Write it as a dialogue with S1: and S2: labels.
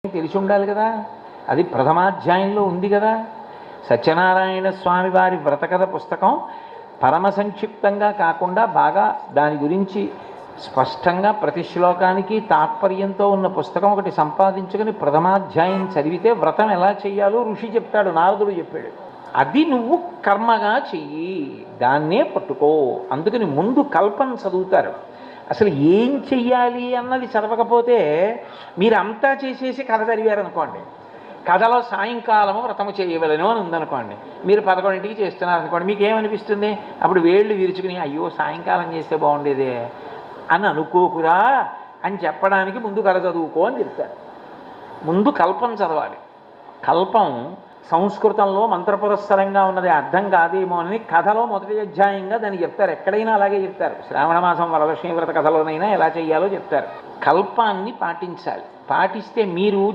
S1: తెలిసి ఉండాలి కదా. అది ప్రథమాధ్యాయంలో ఉంది కదా. సత్యనారాయణ స్వామి వారి వ్రతకథ పుస్తకం పరమ సంక్షిప్తంగా కాకుండా బాగా దాని గురించి స్పష్టంగా ప్రతి శ్లోకానికి తాత్పర్యంతో ఉన్న పుస్తకం ఒకటి సంపాదించుకొని ప్రథమాధ్యాయం చదివితే వ్రతం ఎలా చెయ్యాలో ఋషి చెప్తాడు, నారదుడు చెప్పాడు. అది నువ్వు కర్మగా చెయ్యి, దాన్నే పట్టుకో. అందుకని ముందు కల్పన చదువుతారు. అసలు ఏం చెయ్యాలి అన్నది చదవకపోతే మీరు అంతా చేసేసి కథ చదివారనుకోండి, కథలో సాయంకాలము వ్రతము చేయవలను అని ఉందనుకోండి, మీరు 11ంటికి చేస్తున్నారనుకోండి, మీకు ఏమనిపిస్తుంది? అప్పుడు వేళ్ళు విరుచుకుని అయ్యో సాయంకాలం చేస్తే బాగుండేదే అని అనుకోకురా అని చెప్పడానికి ముందు కథ చదువుకో అని చెప్తారు. ముందు కల్పం చదవాలి. కల్పం సంస్కృతంలో మంత్రపురస్సరంగా ఉన్నది అర్థం కాదేమో అని కథలో మొదటి అధ్యాయంగా దాన్ని చెప్తారు. ఎక్కడైనా అలాగే చెప్తారు. శ్రావణ మాసం వరలక్ష్మీ వ్రత కథలోనైనా ఎలా చేయాలో చెప్తారు. కల్పాన్ని పాటించాలి. పాటిస్తే మీరు